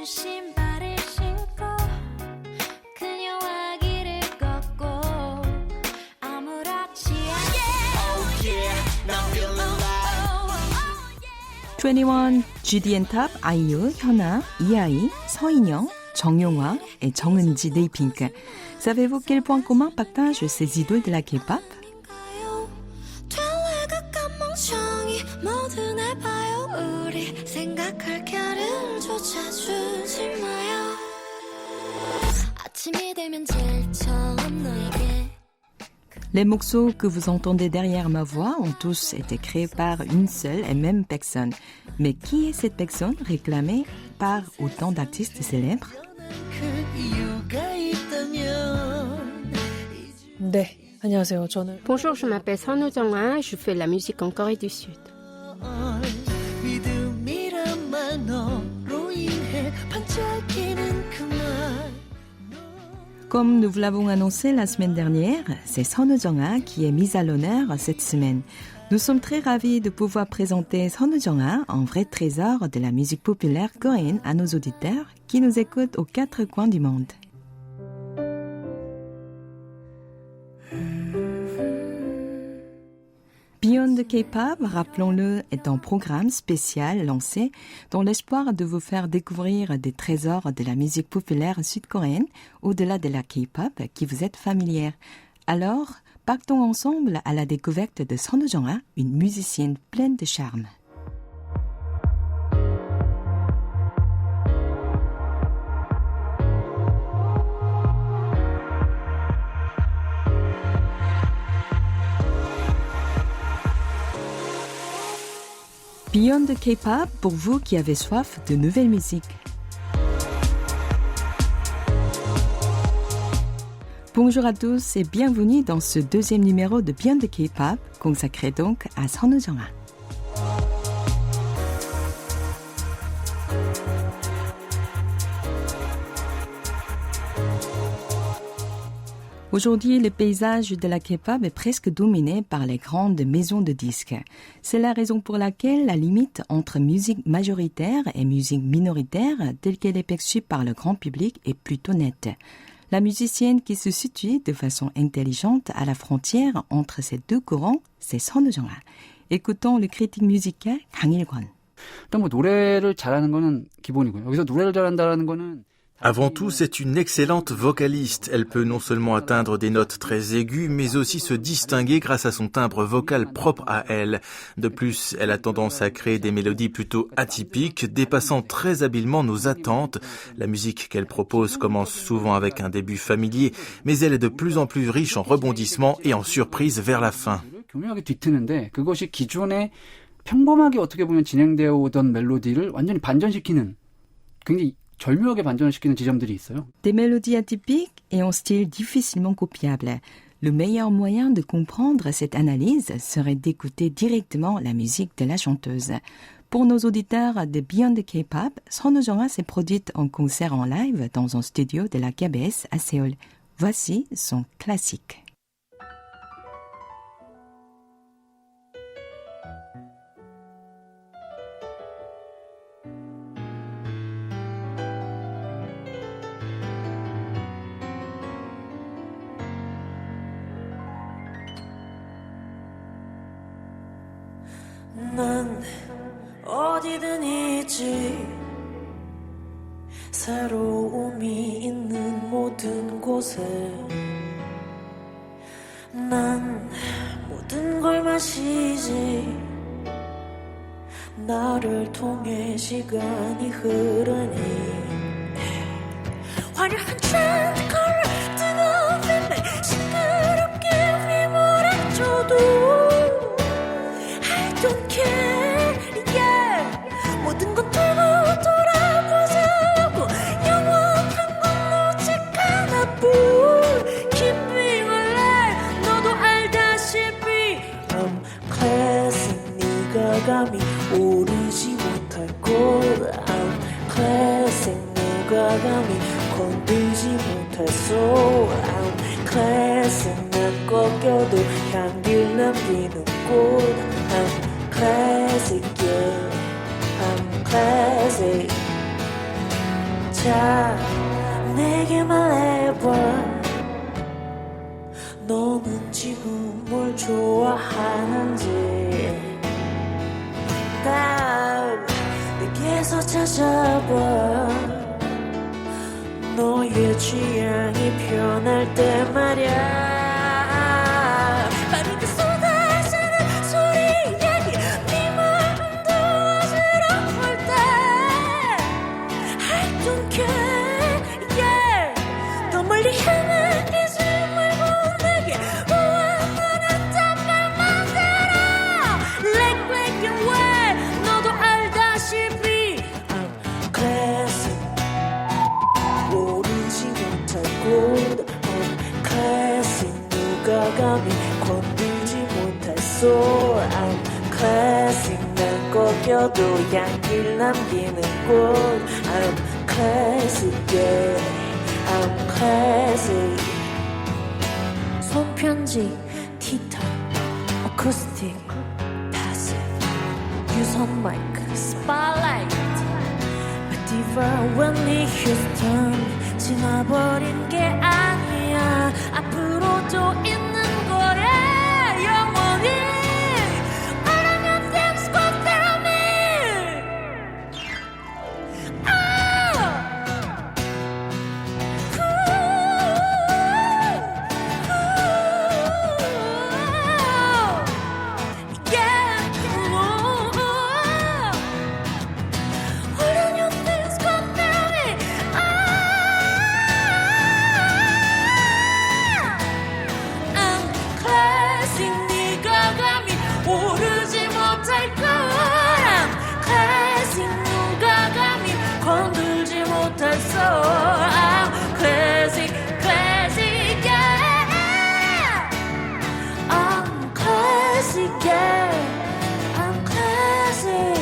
알려준 신발을 신고 그녀와 길을 걷고 아무렇지 않게 Oh yeah, now I'm feeling alive. 21, GDN Top, 아이유, 현아, 이하이, 서인영, 정용화 et 정은지 des Pink. Savez-vous quel point commun partagent ces idoles de la K-pop? 될래각간 멍청이 뭐든 해봐요 우리 생각할 겨를조차 주지 마요 아침이 되면 제일 처음 너에게 Les morceaux que vous entendez derrière ma voix ont tous été créés par une seule et même personne. Mais qui est cette personne réclamée par autant d'artistes célèbres? 네, 안녕하세요. 저는 Bonjour, je m'appelle Sonu Jong-ah, je fais de la musique en Corée du Sud. Comme nous vous l'avons annoncé la semaine dernière, c'est Sonu Jong-ah qui est mise à l'honneur cette semaine. Nous sommes très ravis de pouvoir présenter Sonu Jong-ah, un vrai trésor de la musique populaire coréenne à nos auditeurs qui nous écoutent aux quatre coins du monde. Beyond the K-pop, rappelons-le, est un programme spécial lancé dans l'espoir de vous faire découvrir des trésors de la musique populaire sud-coréenne au-delà de la K-pop qui vous est familière. Alors, partons ensemble à la découverte de Sonu Jong-ah, une musicienne pleine de charme. Beyond the K-pop, pour vous qui avez soif de nouvelle musique. Bonjour à tous et bienvenue dans ce deuxième numéro de Beyond the K-pop, consacré donc à Sonu Jong-ah. Aujourd'hui, le paysage de la K-pop est presque dominé par les grandes maisons de disques. C'est la raison pour laquelle la limite entre musique majoritaire et musique minoritaire, telle qu'elle est perçue par le grand public, est plutôt nette. La musicienne qui se situe de façon intelligente à la frontière entre ces deux courants, c'est Sonu Jong-ah. Écoutons le critique musical Kang Il-kwon. 일단 뭐 노래를 잘하는 거는 기본이고요. 여기서 노래를 잘한다는 거는 Avant tout, c'est une excellente vocaliste. Elle peut non seulement atteindre des notes très aiguës, mais aussi se distinguer grâce à son timbre vocal propre à elle. De plus, elle a tendance à créer des mélodies plutôt atypiques, dépassant très habilement nos attentes. La musique qu'elle propose commence souvent avec un début familier, mais elle est de plus en plus riche en rebondissements et en surprises vers la fin. 교묘하게 뒤트는데 그것이 기존에 평범하게 어떻게 보면 진행되어 오던 멜로디를 완전히 반전시키는 굉장히 절묘하게 반전시키는 지점들이 있어요. Des mélodies atypiques et un style difficilement copiable. Le meilleur moyen de comprendre cette analyse serait d'écouter directement la musique de la chanteuse. Pour nos auditeurs de Beyond the K-pop, Sonu Jong-ah s'est produite en concert en live dans un studio de la KBS à Séoul. Voici son classique. 난 어디든 있지 새로움이 있는 모든 곳에 난 모든 걸 마시지 나를 통해 시간이 흐르니 화려한 트렌드 컬러 뜨거운 팬백 시끄럽게 휘몰아쳐도 Don't care, yeah. 모든 건 돌고 돌아보자고 영원한 건 오직 하나뿐 Keep being alive 너도 알다시피 I'm classic 네가 감히 오르지 못할 곳 I'm classic 누가 감히 건들지 못할 so I'm classic 난 꺾여도 향기를 남기는 꽃 I'm classic, yeah, I'm classic. 자 내게 말해봐 너는 지금 뭘 좋아하는지 딱 내게서 찾아봐 너의 취향이 변할 때 말야 빠르게 쏟아지는 소리 이야기 네 마음도 어지러울 때 I don't care yeah 더 멀리 향한 네 숨을 보내게 원하는 답을 만들어 Black and white 너도 알다시피 I'm classic 오르지 못할 곳 I'm classic 누가 감히 건들지 못할 soul I'm classic 난 꺾여도 향기를 남기는 꽃 I'm classic yeah I'm classic 손편지 티타 어쿠스틱 passive 유선 마이크 spotlight 디바 웬니 휴스턴 지나버린 게 아니야 앞으로도 있는 거야 영원히 원하면 dance go tell me 오르지 못할 거람 클래식 누가 감히 건들지 못할 soul I'm classic classic yeah I'm classic yeah I'm classic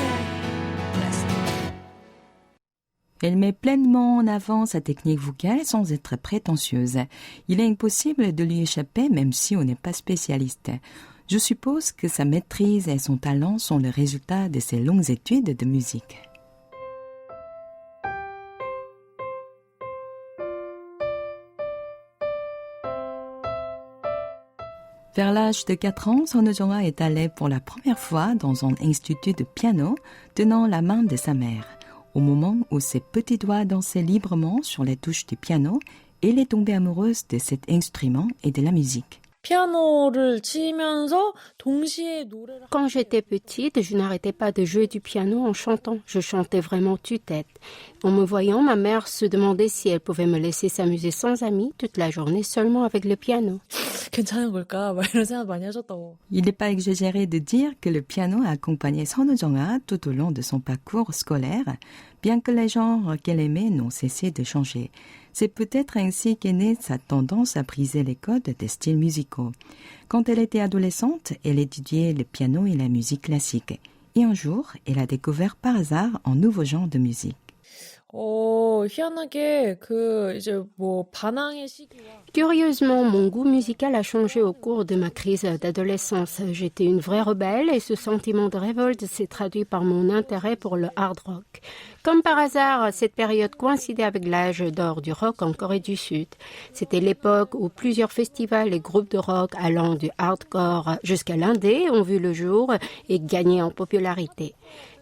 Elle met pleinement en avant sa technique vocale sans être prétentieuse. Il est impossible de lui échapper même si on n'est pas spécialiste. Je suppose que sa maîtrise et son talent sont le résultat de ses longues études de musique. Vers l'âge de 4 ans, Son Eung-ha est allée pour la première fois dans un institut de piano, tenant la main de sa mère. Au moment où ses petits doigts dansaient librement sur les touches du piano, elle est tombée amoureuse de cet instrument et de la musique. 피아노를 치면서 동시에 노래를 Quand j'étais petite, je n'arrêtais pas de jouer du piano en chantant. Je chantais vraiment tue-tête. En me voyant, ma mère se demandait si elle pouvait me laisser s'amuser sans amis toute la journée seulement avec le piano. 괜찮은 걸까? 막 이런 생각 많이 하셨다고. Il n'est pas exagéré de dire que le piano a accompagné Son Eung-ha tout au long de son parcours scolaire, bien que les genres qu'elle aimait n'ont cessé de changer. C'est peut-être ainsi qu'est née sa tendance à briser les codes des styles musicaux. Quand elle était adolescente, elle étudiait le piano et la musique classique. Et un jour, elle a découvert par hasard un nouveau genre de musique. 희한하게 이제 반항의 시기와 Curieusement, mon goût musical a changé au cours de ma crise d'adolescence. J'étais une vraie rebelle et ce sentiment de révolte s'est traduit par mon intérêt pour le hard rock. Comme par hasard, cette période coïncidait avec l'âge d'or du rock en Corée du Sud. C'était l'époque où plusieurs festivals et groupes de rock allant du hardcore jusqu'à l'indé ont vu le jour et gagné en popularité.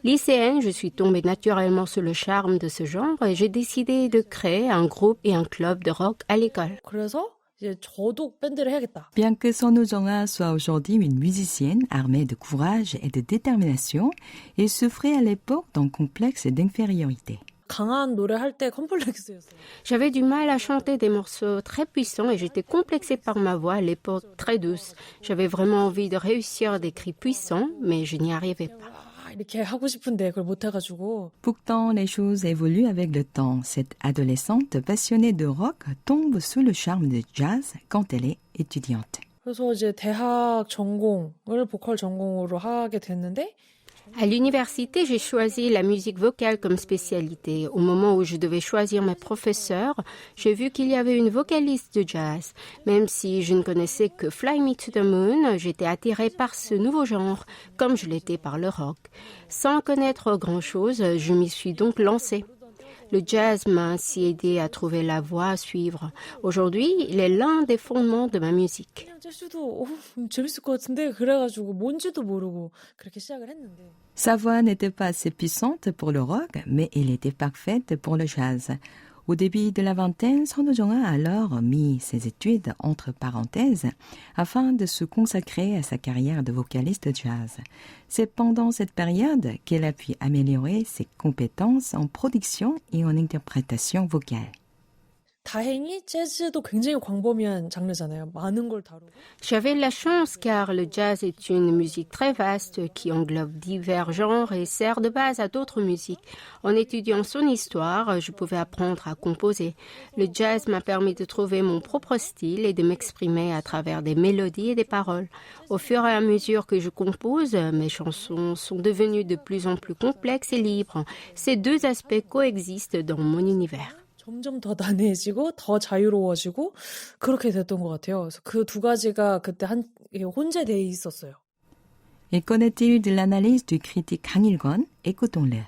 Lycéenne, je suis tombée naturellement sous le charme de ce genre et j'ai décidé de créer un groupe et un club de rock à l'école. 그래서 이제 저도 밴드를 해야겠다. Bien que Son Eung-ha soit aujourd'hui une musicienne armée de courage et de détermination, elle souffrait à l'époque d'un complexe d'infériorité. 강한 노래 할 때 컴플렉스였어요. J'avais du mal à chanter des morceaux très puissants et j'étais complexée par ma voix à l'époque très douce. J'avais vraiment envie de réussir des cris puissants, mais je n'y arrivais pas. 이렇게 하고 싶은데 그걸 못 해가지고 Pourtant, les choses évoluent avec le temps. Cette adolescente passionnée de rock tombe sous le charme de jazz quand elle est étudiante. 그래서 이제 대학 전공을 보컬 전공으로 하게 됐는데 À l'université, j'ai choisi la musique vocale comme spécialité. Au moment où je devais choisir mes professeurs, j'ai vu qu'il y avait une vocaliste de jazz. Même si je ne connaissais que Fly Me to the Moon, j'étais attirée par ce nouveau genre, comme je l'étais par le rock. Sans connaître grand-chose, je m'y suis donc lancée. Le jazz m'a ainsi aidé à trouver la voie à suivre. Aujourd'hui, il est l'un des fondements de ma musique. 그냥 재즈도 재밌을 것 같은데 그래가지고 뭔지도 모르고 그렇게 시작을 했는데. Sa voix n'était pas assez puissante pour le rock, mais elle était parfaite pour le jazz. Au début de la vingtaine, Son Woo-jung a alors mis ses études entre parenthèses afin de se consacrer à sa carrière de vocaliste jazz. C'est pendant cette période qu'elle a pu améliorer ses compétences en production et en interprétation vocale. 다행히 재즈도 굉장히 광범위한 장르잖아요. 많은 걸 다루고. J'avais la chance car le jazz est une musique très vaste qui englobe divers genres et sert de base à d'autres musiques. En étudiant son histoire, je pouvais apprendre à composer. Le jazz m'a permis de trouver mon propre style et de m'exprimer à travers des mélodies et des paroles. Au fur et à mesure que je compose, mes chansons sont devenues de plus en plus complexes et libres. Ces deux aspects coexistent dans mon univers. 점점 더 난해해지고 더 자유로워지고 그렇게 됐던 것 같아요. 그래서 그 두 가지가 그때 혼재돼 있었어요. Et qu'en est-il de l'analyse du critique Kang Il-kwon? Écoutons-le.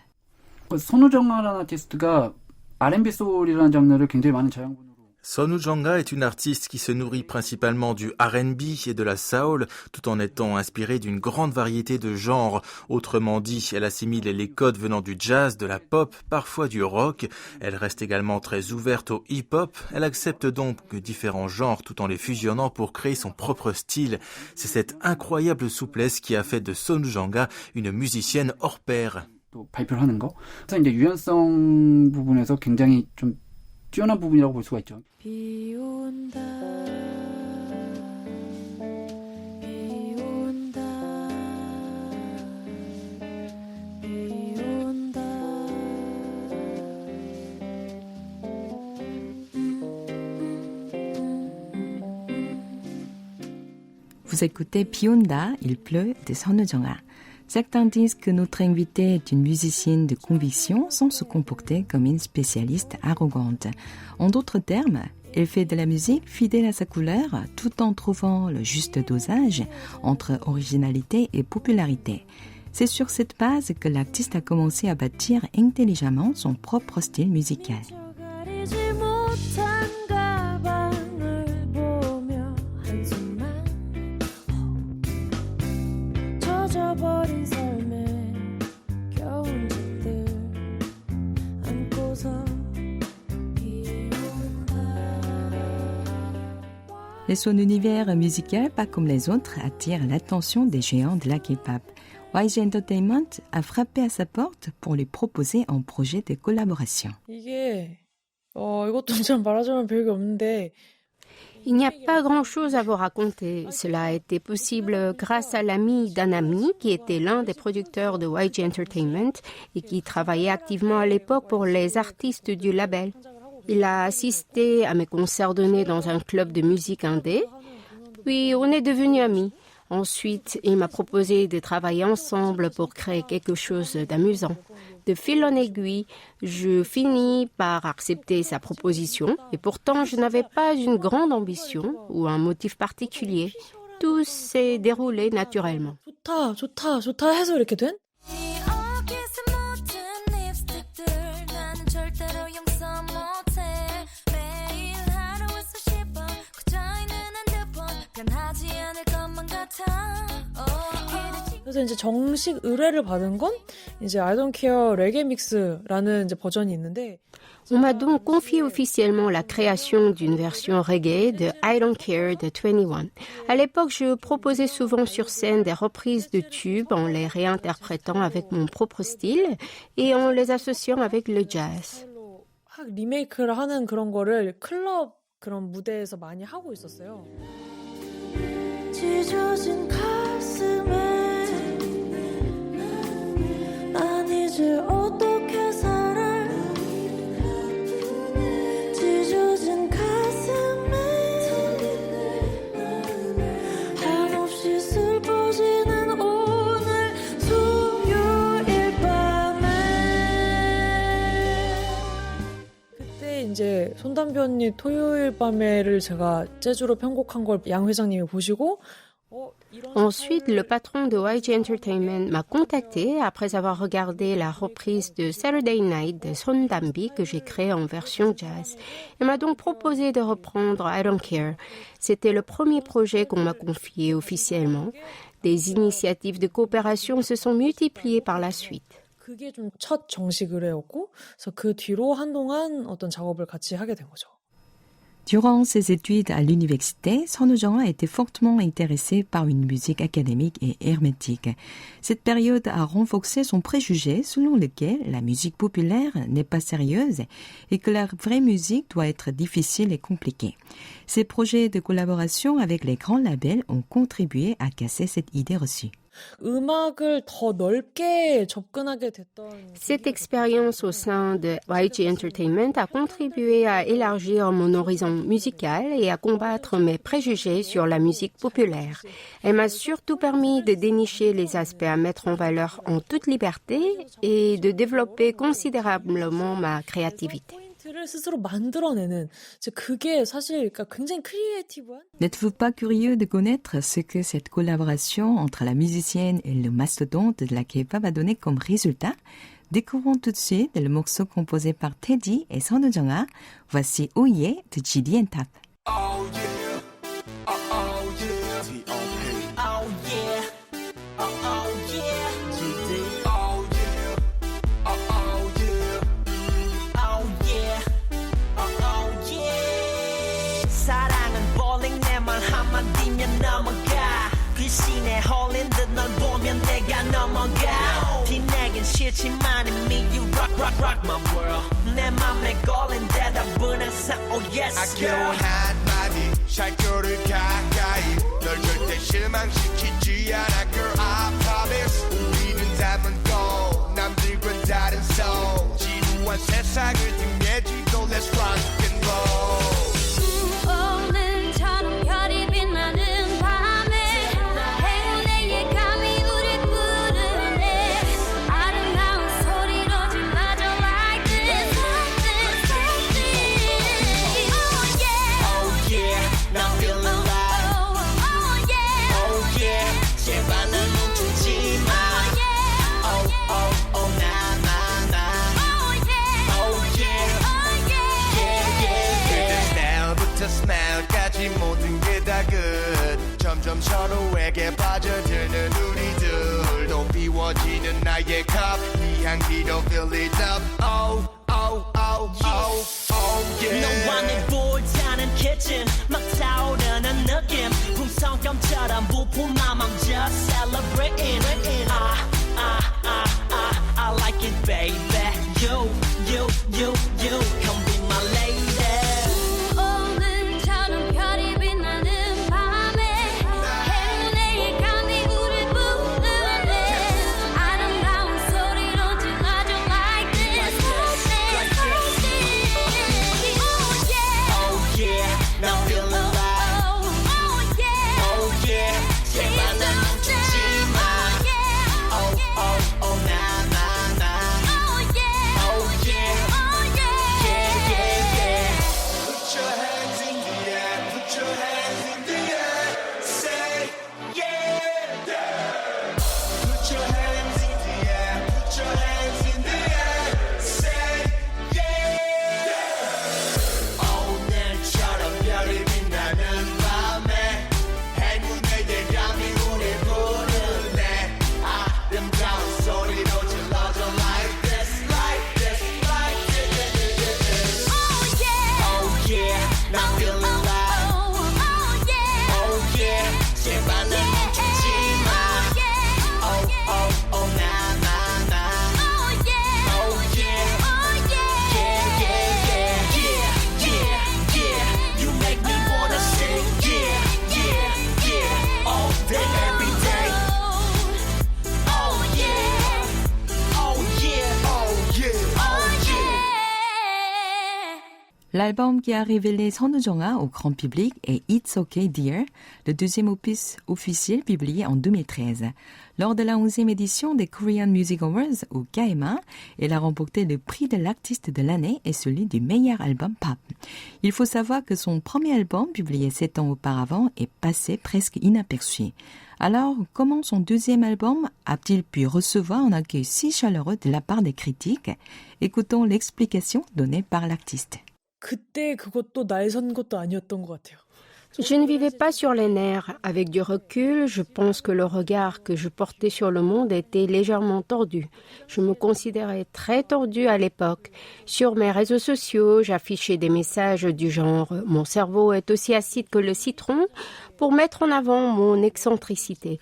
손우정아라는 아티스트가 R&B 소울이라는 장르를 굉장히 많은 저양분으로. Son Woo-jung est une artiste qui se nourrit principalement du R&B et de la soul, tout en étant inspirée d'une grande variété de genres. Autrement dit, elle assimile les codes venant du jazz, de la pop, parfois du rock. Elle reste également très ouverte au hip-hop. Elle accepte donc différents genres tout en les fusionnant pour créer son propre style. C'est cette incroyable souplesse qui a fait de Son Woo-jung une musicienne hors pair. 또 발표를 하는 거. 그래서 이제 유연성 부분에서 굉장히 좀 뛰어난 부분이라고 볼 수가 있죠. 비 온다 비 온다 비 온다 Vous écoutez Pionda, il pleut de Son Woo-jung. Certains disent que notre invitée est une musicienne de conviction sans se comporter comme une spécialiste arrogante. En d'autres termes, elle fait de la musique fidèle à sa couleur tout en trouvant le juste dosage entre originalité et popularité. C'est sur cette base que l'artiste a commencé à bâtir intelligemment son propre style musical. 가리지 못한 가방을 보며 한숨만 젖어버린 삶에 겨운 집들 안고서 비 온다 Et son univers musical, pas comme les autres, attire l'attention des géants de la K-pop. YG Entertainment a frappé à sa porte pour lui proposer un projet de collaboration. 이게 이것도 참 말하자면 별게 없는데 Il n'y a pas grand-chose à vous raconter. Cela a été possible grâce à l'ami d'un ami qui était l'un des producteurs de YG Entertainment et qui travaillait activement à l'époque pour les artistes du label. Il a assisté à mes concerts donnés dans un club de musique indé, puis on est devenus amis. Ensuite, il m'a proposé de travailler ensemble pour créer quelque chose d'amusant. De fil en aiguille, je finis par accepter sa proposition et pourtant je n'avais pas une grande ambition ou un motif particulier. Tout s'est déroulé naturellement. 좋다 해서 이렇게 된? 이 어깨스 묻은 립스틱들 나는 절대로 용서 못해 매일 하루 있어 싶어 그저 있는 핸드폰 변하지 않을 것만 같아 그래서 이제 정식 의뢰를 받은 건 이제 I Don't Care 레게 믹스라는 이제 버전이 있는데 On m'a donc confié officiellement la création d'une version reggae de I Don't Care de 21. À l'époque, je proposais souvent sur scène des reprises de tubes en les réinterprétant avec mon propre style et en les associant avec le jazz. 확 리메이크를 하는 그런 거를 클럽 그런 무대에서 많이 하고 있었어요. 찢어진 가슴에 난 이제 어떻게 살아 찢어진 가슴에 한없이 슬퍼지는 오늘 수요일 밤에 그때 이제 손담비 언니 토요일 밤에를 제가 재즈로 편곡한 걸 양 회장님이 보시고 Ensuite, le patron de YG Entertainment m'a contacté après avoir regardé la reprise de Saturday Night de Son Dambi que j'ai créée en version jazz. Il m'a donc proposé de reprendre I Don't Care. C'était le premier projet qu'on m'a confié officiellement. Des initiatives de coopération se sont multipliées par la suite. 그게 좀 첫 정식 의뢰였고, 그래서 그 뒤로 한동안 어떤 작업을 같이 하게 된 거죠. Durant ses études à l'université, Son Woo-jung a été fortement intéressé par une musique académique et hermétique. Cette période a renforcé son préjugé selon lequel la musique populaire n'est pas sérieuse et que la vraie musique doit être difficile et compliquée. Ces projets de collaboration avec les grands labels ont contribué à casser cette idée reçue. 음악을 더 넓게 접근하게 됐던 Cette expérience au sein de YG Entertainment a contribué à élargir mon horizon musical et à combattre mes préjugés sur la musique populaire. Elle m'a surtout permis de dénicher les aspects à mettre en valeur en toute liberté et de développer considérablement ma créativité. 포인트를 스스로 만들어내는 그게 사실 그러니까 굉장히 크리에이티브한 N'êtes-vous pas curieux de connaître ce que cette collaboration entre la musicienne et le mastodonte de la K-pop a donné comme résultat? Découvrons tout de suite le morceau composé par Teddy et Son Woo-jung. Voici Oh Yeah de GD and Tap. Oh yeah, oh yeah, T.O.P. Oh yeah, oh yeah, G.D. Oh yeah, oh yeah, oh yeah, oh yeah. 사랑은 bowling 내 말 한마디면 넘어가. 귀신에 홀린 듯 널 보면 내가 넘어가. 뒤내긴 싫지만 이미 you rock rock rock my world. 내 맘에 걸린 대답은 항상 oh yes girl. 아껴 한마디 샬교를 가까이 널 절대 실망시키지 않아 girl I promise. 우리는 닮은 거 남들과는 다른 soul. 지루한 세상을 등내지도 let's rock and roll. 오늘처럼 별이 빛나는 밤에 행운의 예감이 우릴 부르네 아름다운 소리로 질러줘 like this Oh yeah Oh yeah, now I'm feeling alive. Oh yeah Oh yeah, 제발 날 멈추지 마. Oh oh oh na na na. Oh yeah Oh yeah, Oh yeah yeah yeah yeah. Smell부터 smell까지 모든 게 다 good. 점점 서로에게 빠져드는 우리들 또 비워지는 나의 cup 네 향기로 fill it up oh oh oh oh oh yeah 너와 내 볼타는 kitchen 막 타오르는 느낌 풍선껌처럼 부푼 맘 I'm just celebrating I like it baby you come be my lady 오늘처럼 별이 빛나는 밤에 행운의 예감이 우릴 부르네 아름다운 소리로 질러줘 like this Oh yeah Oh yeah, now I'm feeling alive. Oh yeah Oh yeah, 제발 날 멈추지 마. Oh oh oh na na na. Oh yeah Oh yeah, Oh yeah yeah yeah yeah. Put your hands in the air put your hands in the air say yeah put your hands in the air put your hands in the air say yeah 오늘처럼 별이 빛나는 밤에 행운의 예감이 우릴 부르네 아름다운 소리로 질러줘 like this like this like this Oh yeah Oh yeah, now I'm feeling alive. Oh yeah Oh yeah, 제발 날 멈추지 마. Oh oh oh na na na. Oh yeah Oh yeah, Oh yeah yeah yeah yeah yeah yeah. You make me wanna sing yeah yeah yeah all day every day. Oh yeah, oh yeah, oh yeah oh yeah. L'album qui a révélé Son Woo-jung au grand public est It's Okay Dear, le deuxième opus officiel publié en 2013. Lors de la 11e édition des Korean Music Awards au KMA, elle a remporté le prix de l'artiste de l'année et celui du meilleur album pop. Il faut savoir que son premier album, publié 7 ans auparavant, est passé presque inaperçu. Alors, comment son deuxième album a-t-il pu recevoir un accueil si chaleureux de la part des critiques? Écoutons l'explication donnée par l'artiste. 그때 그것도 날 선 것도 아니었던 것 같아요. Je ne vivais pas sur les nerfs. Avec du recul, je pense que le regard que je portais sur le monde était légèrement tordu. Je me considérais très tordu à l'époque. Sur mes réseaux sociaux, j'affichais des messages du genre « Mon cerveau est aussi acide que le citron » pour mettre en avant mon excentricité.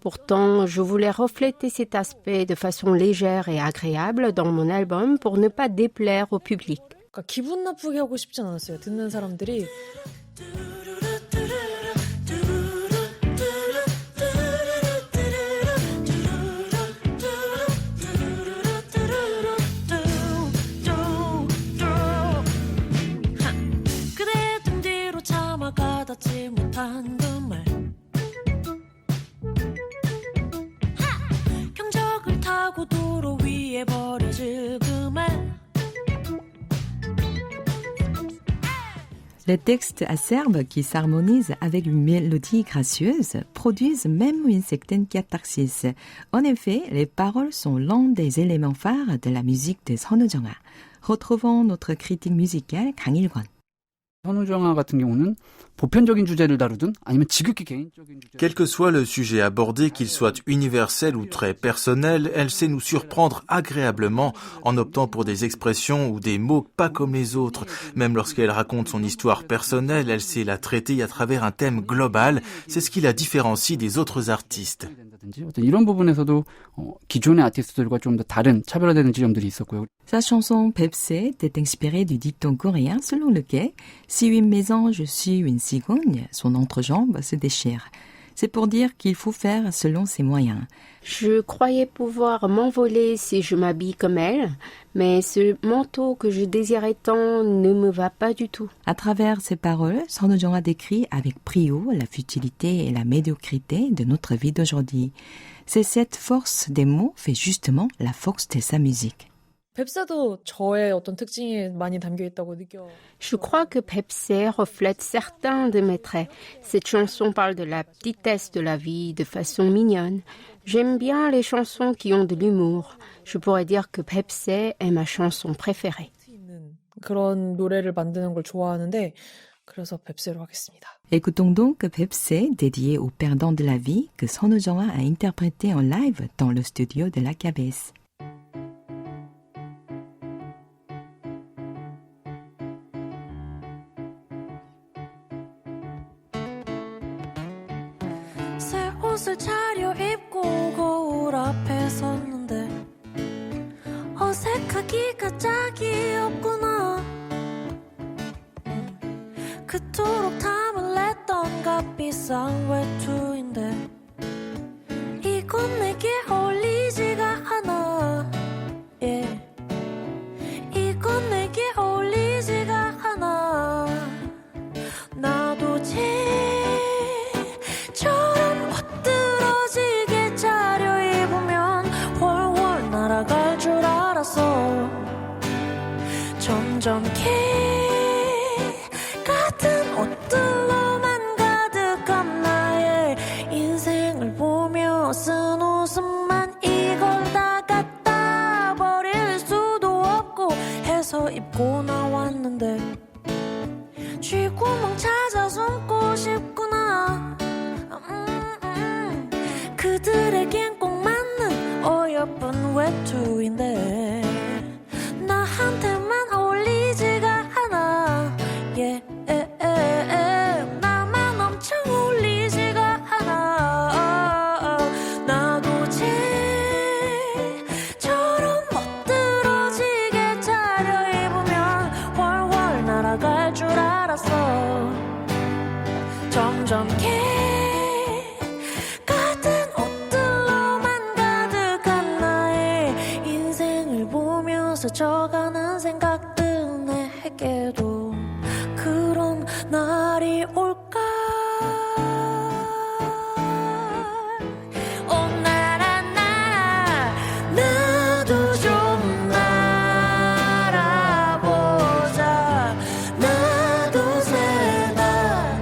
Pourtant, je voulais refléter cet aspect de façon légère et agréable dans mon album pour ne pas déplaire au public. 그러니까 기분 나쁘게 하고 싶진 않았어요. 듣는 사람들이 그대 등 뒤로 참아 가닿지 못한 그 말 경적을 타고 도로 위에 버려질 그 말 Les textes acerbes qui s'harmonisent avec une mélodie gracieuse produisent même une certaine catharsis. En effet, les paroles sont l'un des éléments phares de la musique de 선우정아. Retrouvons notre critique musicale 강일권. 선우정아 같은 경우는 보편적인 주제를 다루든 아니면 지극히 개인적인 주제. Quel que soit le sujet abordé, qu'il soit universel ou très personnel, elle sait nous surprendre agréablement en optant pour des expressions ou des mots pas comme les autres. Même lorsqu'elle raconte son histoire personnelle, elle sait la traiter à travers un thème global. C'est ce qui la différencie des autres artistes. 어떤 이런 부분에서도 기존의 아티스트들과 좀 더 다른 차별화되는 지점들이 있었고요. Sa chanson Pepsi est inspirée du dicton coréen selon lequel « Si une maison, je suis une cigogne, son entrejambe se déchire ». C'est pour dire qu'il faut faire selon ses moyens. Je croyais pouvoir m'envoler si je m'habille comme elle, mais ce manteau que je désirais tant ne me va pas du tout. À travers ses paroles, 선우정아 décrit avec brio la futilité et la médiocrité de notre vie d'aujourd'hui. C'est cette force des mots fait justement la force de sa musique. 뱁새도 저의 어떤 특징이 많이 담겨 있다고 느껴. Je crois que Pepsi reflète certains de mes traits. Cette chanson parle de la petitesse de la vie de façon mignonne. J'aime bien les chansons qui ont de l'humour. Je pourrais dire que Pepsi est ma chanson préférée. 그런 노래를 만드는 걸 좋아하는데 그래서 뱁새로 하겠습니다. Écoutons donc Pepsi, dédié aux perdants de la vie, que 선우정아 a interprété en live dans le studio de la KBS. 새 옷을 차려입고 거울 앞에 섰는데 어색하기가 짝이 없구나 그토록 탐을 냈던 값비싼 외투인데 이건 내게 어울리지가 않아 yeah. 이건 내게 어울리지가 않아 나도 쟤처럼 멋들어지게 차려입으면 훨훨 날아갈 줄 알았어 점점 같은 옷들로만 가득한 나의 인생을 보며 쓴 웃음만 이걸 다 갖다 버릴 수도 없고 해서 입고 나왔는데 쥐구멍 찾아 숨고 싶구나 그들에겐 꼭 맞는 어여쁜 외투인데 나한테만 어울리지가 않아 yeah. 나만 엄청 어울리지가 않아 나도 쟤처럼 멋들어지게 차려입으면 훨훨 날아갈 줄 알았어 점점 같은 옷들로만 가득한 나의 인생을 보면서 져가는 생각들 내게도 그런 날이 올까 나도 좀 날아보자 나도 새다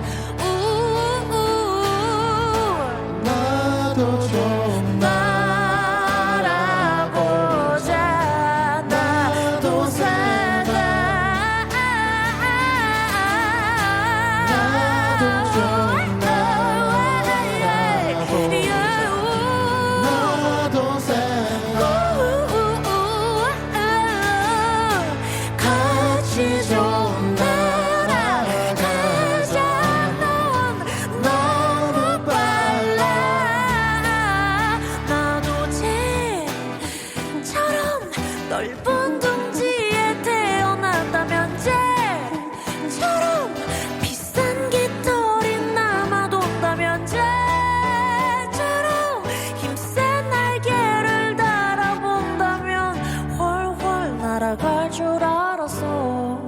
줄 알았어.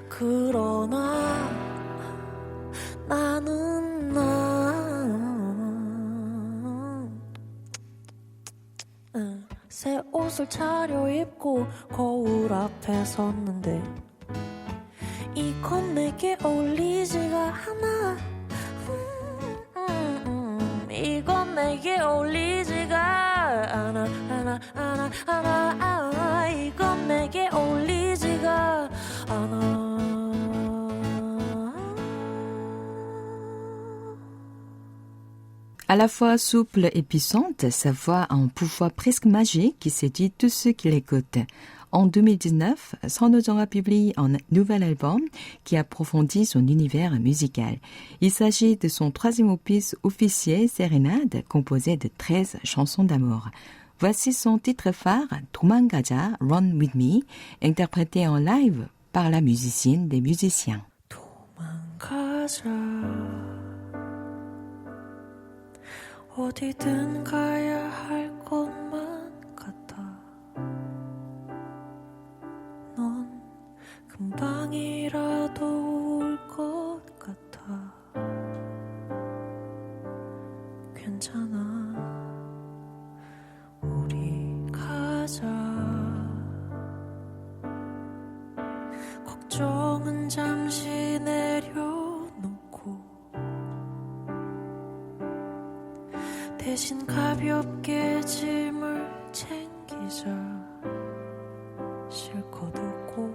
그러나 나는 새 옷을 차려입고 거울 앞에 섰는데 이건 내게 어울리지가 않아. 이건 내게 어울리지가 않아. 이건 내게 어울리지가 않아. À la fois souple et puissante, sa voix a un pouvoir presque magique qui séduit tous ceux qui l'écoutent. En 2019, Son Ho-jung publie un nouvel album qui approfondit son univers musical. Il s'agit de son troisième opus officiel, Sérénade, composé de 13 chansons d'amour. Voici son titre phare, 도망가자, Run With Me, interprété en live par la musicienne des musiciens. 도망가자. 어디든 가야 할 것만 같아. 넌 금방이라도 올 것 같아. 괜찮아. 우리 가자. 걱정은 잠시 내려놓고 대신 가볍게 짐을 챙기자. 실컷 웃고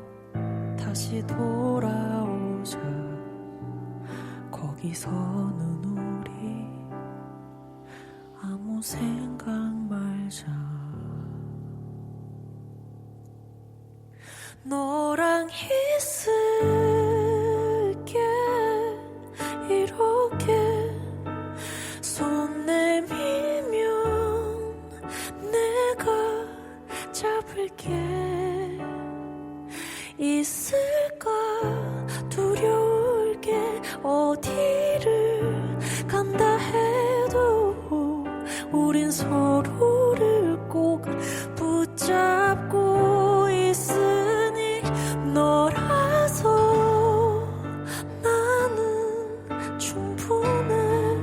다시 돌아오자. 거기서는 우리 아무 생각 말자. 너랑 있을게 이렇게 손 내밀면 내가 잡을게. 있을까 두려울 게 어디를 간다 해도 우린 서로를 꼭 붙잡고 있으니 너라서 나는 충분해.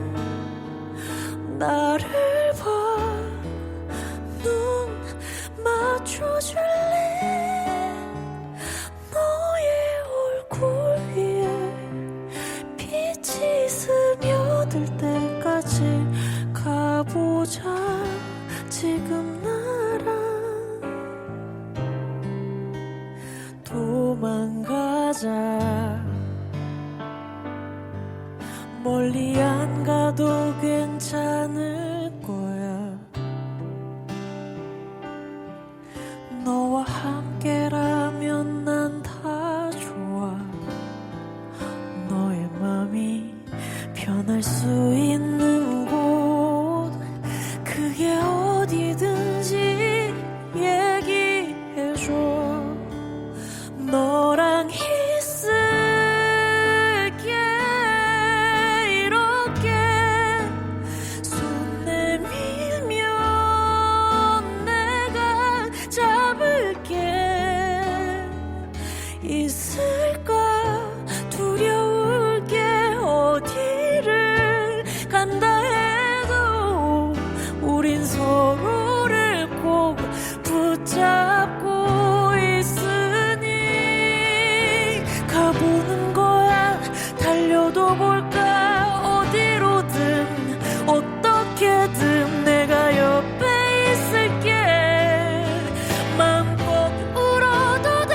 나를 봐 눈 맞춰줄래. 너의 얼굴 위에 빛이 스며들 때까지 가보자. 지금 나랑 도망가자. 멀리 안 가도 괜찮을 거야. 너와 함께라면 난 다 좋아. 너의 맘이 변할 수 있는 곳 그게 어디든지 얘기해줘. 너랑 있을게 이렇게 손 내밀면 내가 잡을게. 있을까 두려울 게 어디를 간다 해도 우린 서로를 꼭 붙잡고 있으니 가보는 거야. 달려도 볼까. 어디로든 어떻게든 내가 옆에 있을게. 마음껏 울어도 돼.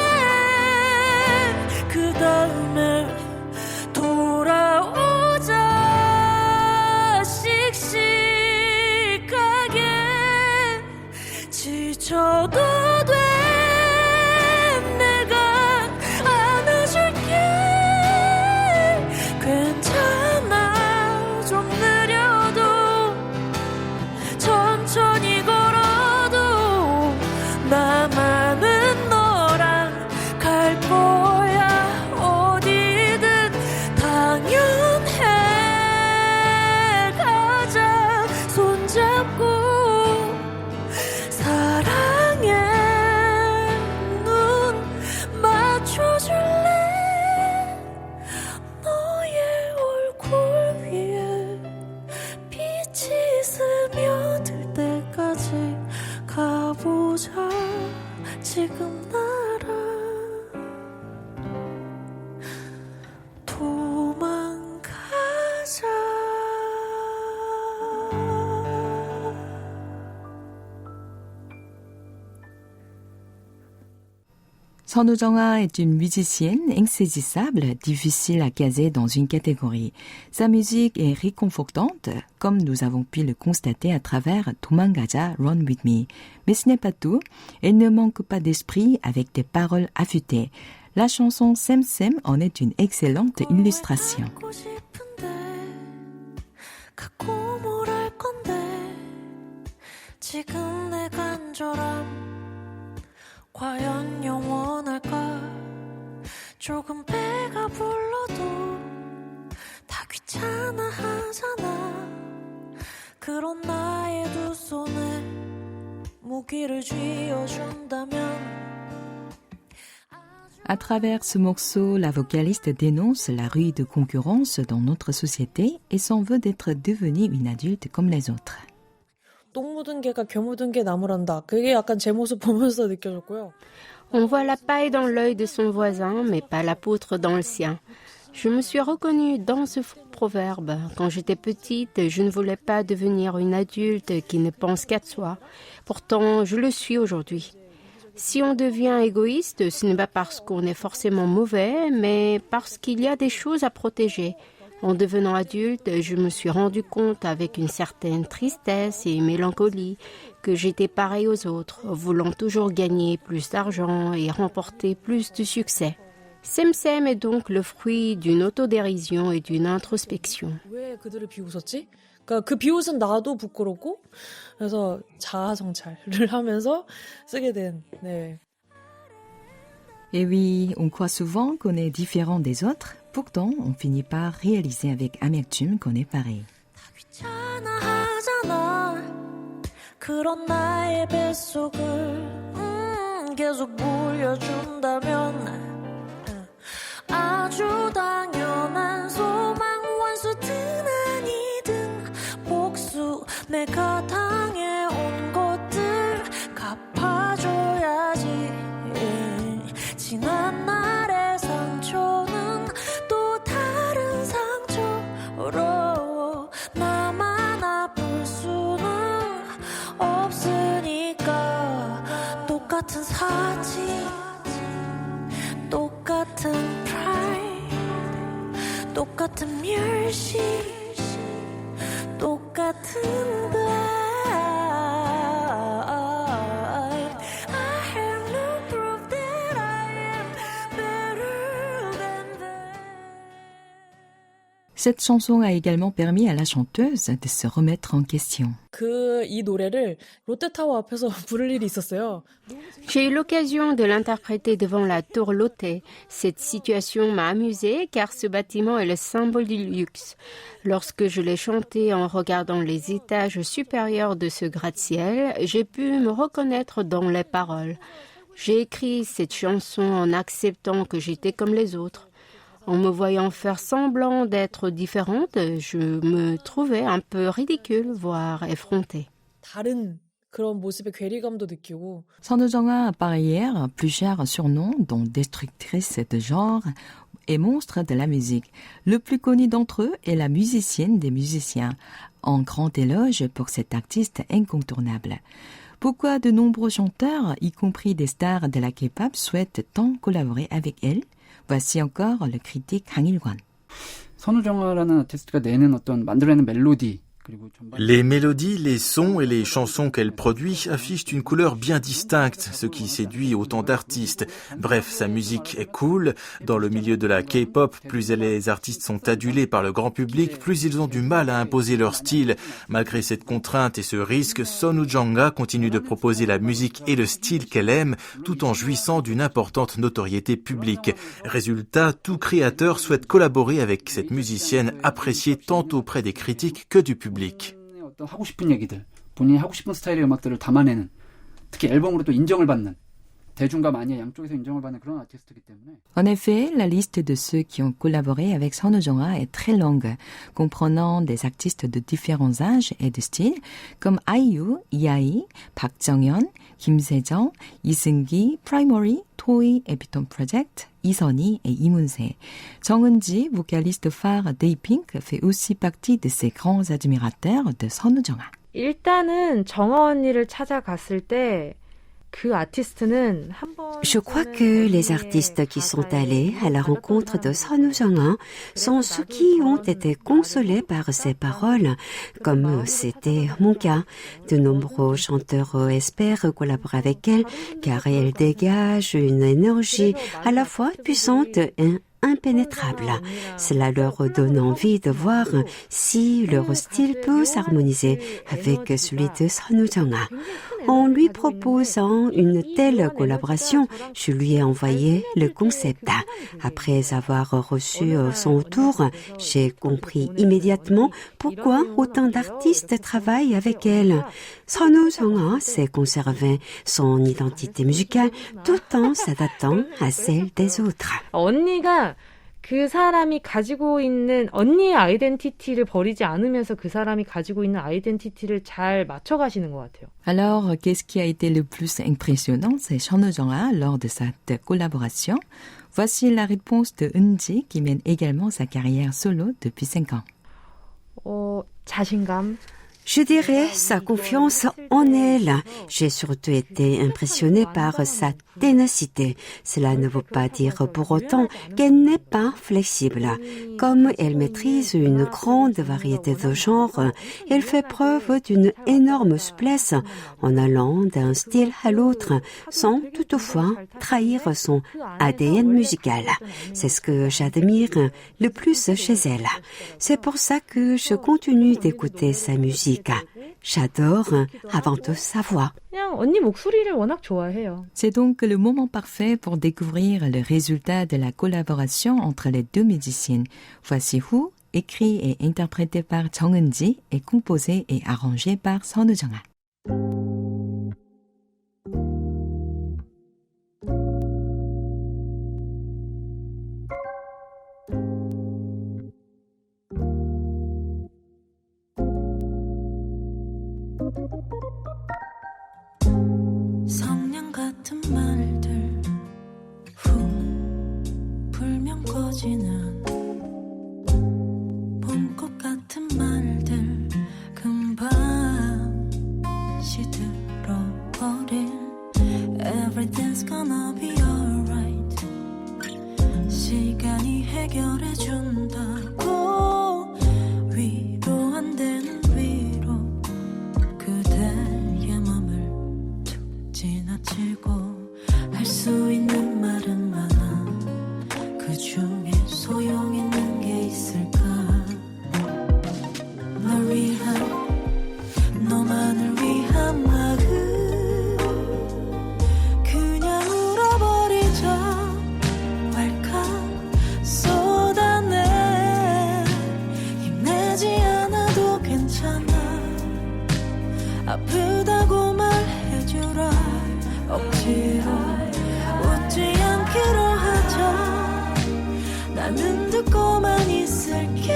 나라 도망가자. Son Ujongha est une musicienne insaisissable, difficile à caser dans une catégorie. Sa musique est réconfortante, comme nous avons pu le constater à travers 도망가자, Run With Me. Mais ce n'est pas tout, elle ne manque pas d'esprit avec des paroles affûtées. La chanson 쌤쌤 en est une excellente illustration. 갖고 싶은데 갖고 뭘 할 건데 지금 내 간절함 과연 영원할까 조금 배가 불러도 다 귀찮아 하잖아 그런 나의 두 손에 무기를 쥐어준다면 À travers ce morceau, la vocaliste dénonce la rude concurrence dans notre société et s'en veut d'être devenue une adulte comme les autres. 똥 묻은 개가 겨 묻은 개 나무란다. 그게 약간 제 모습 보면서 느껴졌고요. On voit la paille dans l'œil de son voisin, mais pas la poutre dans le sien. Je me suis reconnue dans ce proverbe. Quand j'étais petite, je ne voulais pas devenir une adulte qui ne pense qu'à soi. Pourtant, je le suis aujourd'hui. Si on devient égoïste, ce n'est pas parce qu'on est forcément mauvais, mais parce qu'il y a des choses à protéger. En devenant adulte, je me suis rendu compte avec une certaine tristesse et mélancolie que j'étais pareil aux autres, voulant toujours gagner plus d'argent et remporter plus de succès. 쌤쌤 est donc le fruit d'une autodérision et d'une introspection. 왜 그들을 비웃었지? 그러니까 그 비웃은 나도 부끄럽고 그래서 자아 성찰을 하면서 쓰게 된 네. Et oui, on croit souvent qu'on est différent des autres, pourtant on finit par réaliser avec amertume qu'on est pareil. 다 귀찮아 하잖아 그런 나의 뱃속을 계속 물려준다면 아주 당연한 소망 원수든 아니든 복수 내가 당해온 것들 갚아줘야지 지난 날의 상처는 또 다른 상처로 나만 아플 수는 없으니까 똑같은 사지 똑같은 pride 똑같은 멸시 똑같은 blame I have no proof that I am better than them. Cette chanson a également permis à la chanteuse de se remettre en question. 이 노래를 롯데타워 앞에서 부를 일이 있었어요. J'ai eu l'occasion de l'interpréter devant la tour Lotte. Cette situation m'a amusée car ce bâtiment est le symbole du luxe. Lorsque je l'ai chanté en regardant les étages supérieurs de ce gratte-ciel, j'ai pu me reconnaître dans les paroles. J'ai écrit cette chanson en acceptant que j'étais comme les autres. En me voyant faire semblant d'être différente, je me trouvais un peu ridicule, voire effrontée. 다른 그런 모습의 괴리감도 느끼고 Son Ujongha a par ailleurs plusieurs surnoms dont destructrice de genre et monstre de la musique. Le plus connu d'entre eux est la musicienne des musiciens, en grand éloge pour cet artiste incontournable. Pourquoi de nombreux chanteurs, y compris des stars de la K-pop, souhaitent tant collaborer avec elle? Voici encore le critique Kang Il-kwon. 선우정아라는 아티스트가 내는 어떤 만들어내는 멜로디 Les mélodies, les sons et les chansons qu'elle produit affichent une couleur bien distincte, ce qui séduit autant d'artistes. Bref, sa musique est cool. Dans le milieu de la K-pop, plus les artistes sont adulés par le grand public, plus ils ont du mal à imposer leur style. Malgré cette contrainte et ce risque, Son Ujongha continue de proposer la musique et le style qu'elle aime, tout en jouissant d'une importante notoriété publique. Résultat, tout créateur souhaite collaborer avec cette musicienne appréciée tant auprès des critiques que du public. 어떤 하고 싶은 얘기들, 본인이 하고 싶은 스타일의 음악들을 담아내는, 특히 앨범으로 또 인정을 받는 대중과 마니아 양쪽에서 인정을 받는 그런 아티스트이기 때문에. En effet, la liste de ceux qui ont collaboré avec Son Jeonghwa est très longue, comprenant des artistes de différents âges et de styles, comme IU, IAI, Park Jong-hyun, Kim Se-jung, Lee Seung-gi, Primary, Toei, Epitome Project, Lee Sun-hee et Lee Moon-se. Jung Eun-ji, vocaliste phare d'A-Pink, fait aussi partie de ces grands admirateurs de Son Jeonghwa. 일단은 정아 언니를 찾아갔을 때 그 아티스트는 한 번 Je crois que les artistes qui sont allés à la rencontre de Son Jeonghwa sont ceux qui ont été consolés par ses paroles, comme c'était mon cas. De nombreux chanteurs espèrent collaborer avec elle, car elle dégage une énergie à la fois puissante et impénétrable. Cela leur donne envie de voir si leur style peut s'harmoniser avec celui de Son Jeonghwa. En lui proposant une telle collaboration, je lui ai envoyé le concept. Après avoir reçu son retour, j'ai compris immédiatement pourquoi autant d'artistes travaillent avec elle. Son Jeonghwa sait conserver son identité musicale tout en s'adaptant à celle des autres. 언니가 그 사람이 가지고 있는 언니의 아이덴티티를 버리지 않으면서 그 사람이 가지고 있는 아이덴티티를 잘 맞춰가시는 것 같아요. Alors, qu'est-ce qui a été le plus impressionnant chez Son Jeonghwa lors de cette collaboration? Voici la réponse de Eun-ji qui mène également sa carrière solo depuis 5 ans. 자신감. Je dirais sa confiance en elle. J'ai surtout été impressionnée par sa ténacité. Cela ne veut pas dire pour autant qu'elle n'est pas flexible. Comme elle maîtrise une grande variété de genres, elle fait preuve d'une énorme souplesse en allant d'un style à l'autre sans toutefois trahir son ADN musical. C'est ce que j'admire le plus chez elle. C'est pour ça que je continue d'écouter sa musique. J'adore avant tout sa voix. 그냥 언니 목소리를 워낙 좋아해요. C'est donc le moment parfait pour découvrir le résultat de la collaboration entre les deux musiciennes. Voici Who, écrit et interprété par Jung Eun-ji et composé et arrangé par Son Jeonghwa. 성냥 같은 말들 후 불면 꺼지는 봄꽃 같은 말들 금방 시들어버릴 Everything's gonna be alright 시간이 해결해준다고 위로 안 되는 위로 그대의 맘을 지나치고 할 수 있는 말은 많아 그 중에 소용 있는 게 있을까 널 위한 너만을 위한 마음 그냥 울어버리자 왈칵 쏟아내 힘내지 않아도 괜찮아 아프다고 말해주라 억지로 웃지 않기로 하자 나는 듣고만 있을게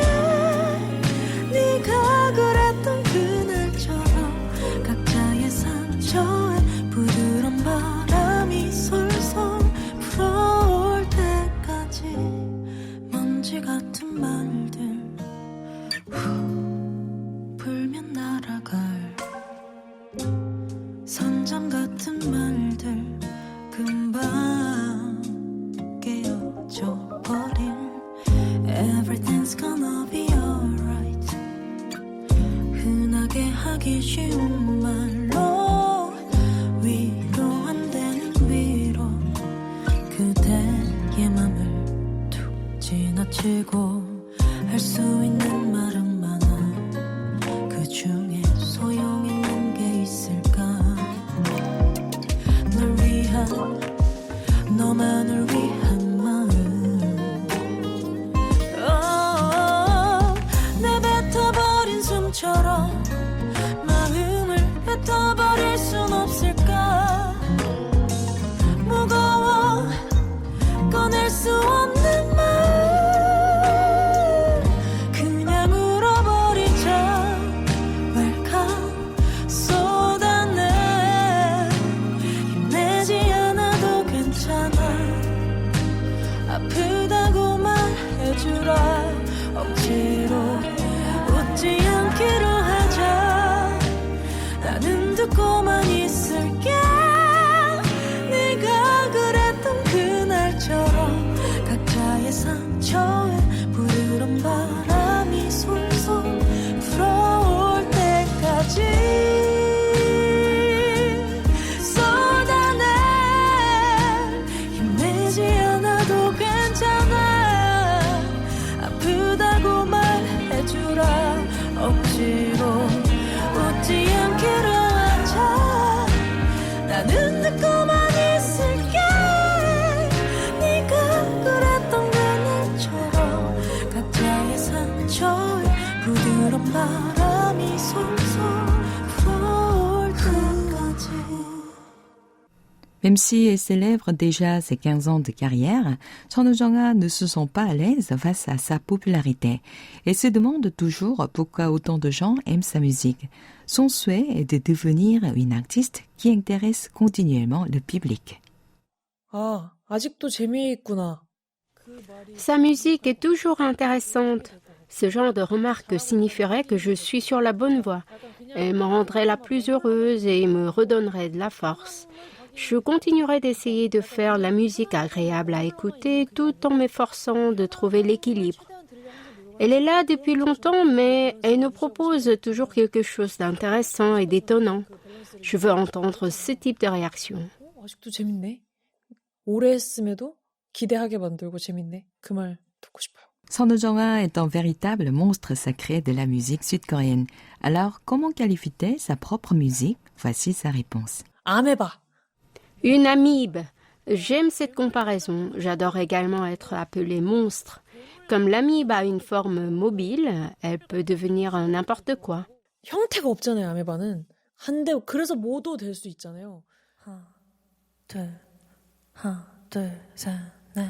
네가 그랬던 그날처럼 각자의 상처에 부드러운 바람이 솔솔 불어올 때까지 먼지 같은 말들 후 불면 날아갈 선잠 같은 말들 금방 깨어져 버릴 Everything's gonna be alright 흔하게 하기 쉬운 말로 위로 안 되는 위로 그대의 맘을 툭 지나치고 할 수 있는 말은 많아 그 중에 소용 있는 게 있을까 널 위한 너만을 위한 마음 내뱉어버린 숨처럼 마음을 뱉어버릴 순 없을까 해주라 억지로 웃지 않기로 하자 나는 듣고만 있을게 네가 그랬던 그날처럼 각자의 상처에 부드러운 바람이 솔솔 불어올 때까지 쏟아내 힘내지 않아도 괜찮아 아프다고 말해주라 억지로 웃지 않기로 하자 나는 듣고만 있을게 네가 그랬던 그날처럼 각자의 상처에 부드러운 바람이 솔솔 불어올 때까지. Même si elle célèbre déjà ses 15 ans de carrière, Sonojanga ne se sent pas à l'aise face à sa popularité et se demande toujours pourquoi autant de gens aiment sa musique. Son souhait est de devenir une artiste qui intéresse continuellement le public. 아, 아직도 재미있구나. Sa musique est toujours intéressante. Ce genre de remarque signifierait que je suis sur la bonne voie. Elle me rendrait la plus heureuse et me redonnerait de la force. Je continuerai d'essayer de faire la musique agréable à écouter tout en m'efforçant de trouver l'équilibre. Elle est là depuis longtemps, mais elle nous propose toujours quelque chose d'intéressant et d'étonnant. Je veux entendre ce type de réaction. 아직도 재밌네. 오래 했음에도 기대하게 만들고 재밌네. 그 말 듣고 싶어요. Sonojanga est un véritable monstre sacré de la musique sud-coréenne. Alors, comment qualifie-t-elle sa propre musique? Voici sa réponse. 아메바. Une amibe. J'aime cette comparaison. J'adore également être appelée monstre. Comme l'amibe a une forme mobile, elle peut devenir n'importe quoi. 형태가 없잖아요, 아메바는. 한데 그래서 뭐도 될 수 있잖아요. 하나, 둘, 셋, 넷.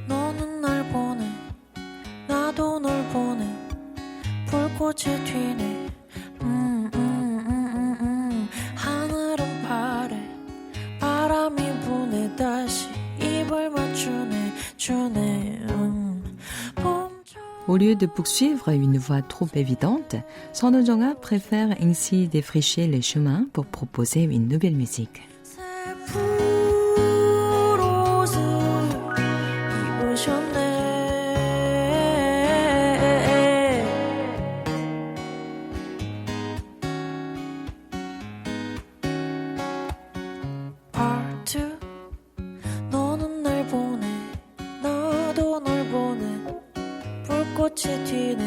너는 날 보내 나도 널 보내 불꽃이 튀네 하늘은 파래 바람이 부네 다시 입을 맞추네 주네 Au lieu de poursuivre une voie trop évidente, Sonojanga préfère ainsi défricher les chemins pour proposer une nouvelle musique. 너는 날 보내 나도 널 보내 불꽃이 튀네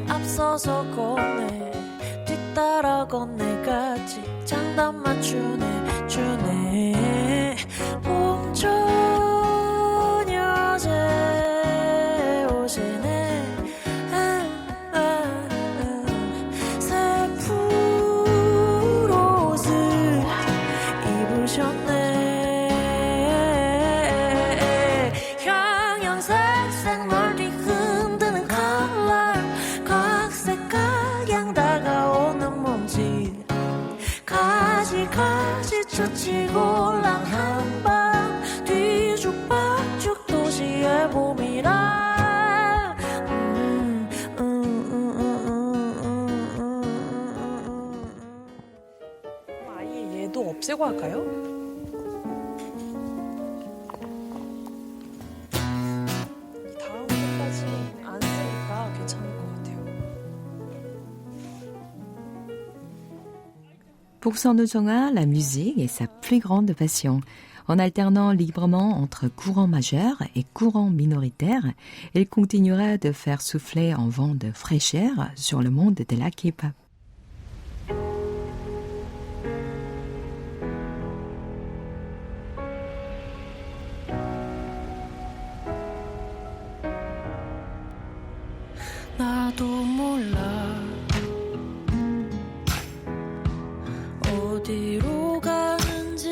앞서서 건네 뒤따라 건네가지 장단 맞추네 주네 봄저녁에 오시네 새풀 옷을 입으셨네 형형색색 멀리 흔드는 컬러 각색 각양 다가오는 몸짓 가지가지 쳐치고 랑한방 뒤죽박죽 도시의 봄이라 아예 얘도 없애고 할까요? 이 다음 것까지 안 쓰니까 괜찮을 것 같아요. Pour Sonojanga, la musique est sa plus grande passion. En alternant librement entre courants majeurs et courants minoritaires, elle continuera de faire souffler un vent de fraîcheur sur le monde de la K-pop. 나도 몰라 어디로 가는지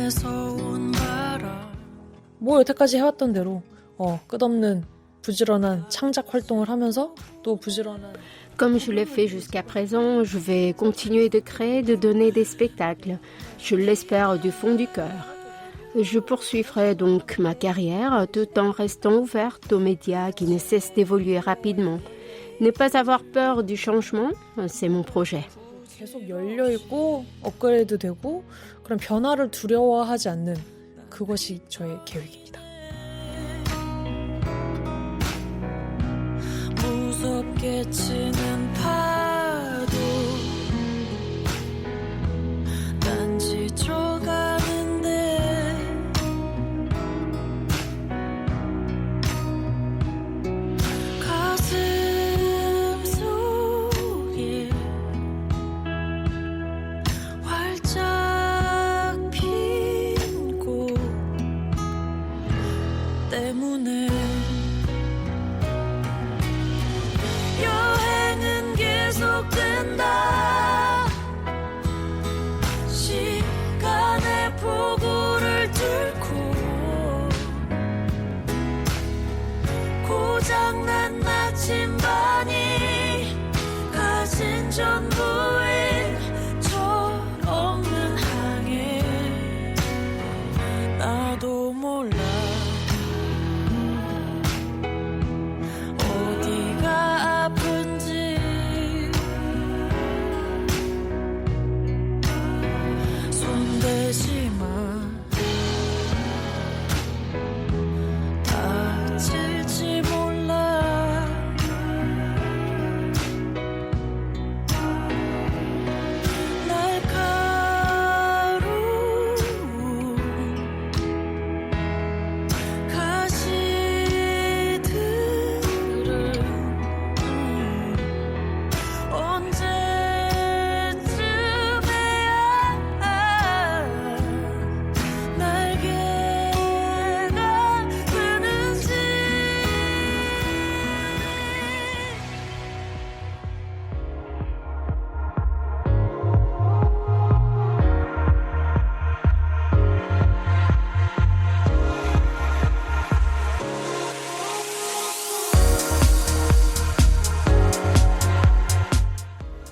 땅에서 온 바람 뭐 여태까지 해왔던 대로 끝없는 부지런한 창작 활동을 하면서 또 부지런한 Comme je l'ai fait jusqu'à présent, je vais continuer de créer, de donner des spectacles. Je l'espère du fond du cœur. Je poursuivrai donc ma carrière tout en restant ouverte aux médias qui ne cessent d'évoluer rapidement. Ne pas avoir peur du changement, c'est mon projet. 계속 열려있고 업그레이드 되고 그런 변화를 두려워하지 않는 그것이 저의 계획입니다. 무섭게 치는 파도 난 지쳐가는데 가슴 속에 활짝 핀 꽃 때문에 여행은 계속된다 시간의 폭우를 뚫고 고장난 나침반이 가진 전부의 철없는 항해 나도 몰라 어디가 아픈지 손대지 마 다칠지 몰라 날카로운 가시들은 언제쯤에야 날개가 드는지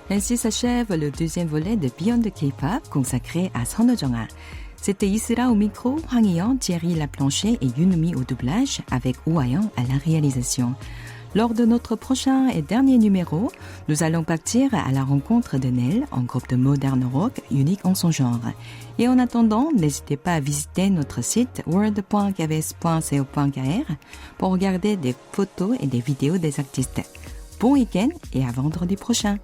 Ainsi s'achève le deuxième volet de Beyond the K-pop consacré à 선우정아. C'était Isra au micro, Hwang Hee-yeon, Thierry Laplancher et Yunmi au doublage avec Oh Ha-young à la réalisation. Lors de notre prochain et dernier numéro, nous allons partir à la rencontre de Nell, un groupe de modern rock unique en son genre. Et en attendant, n'hésitez pas à visiter notre site world.kbs.co.kr pour regarder des photos et des vidéos des artistes. Bon week-end et à vendredi prochain.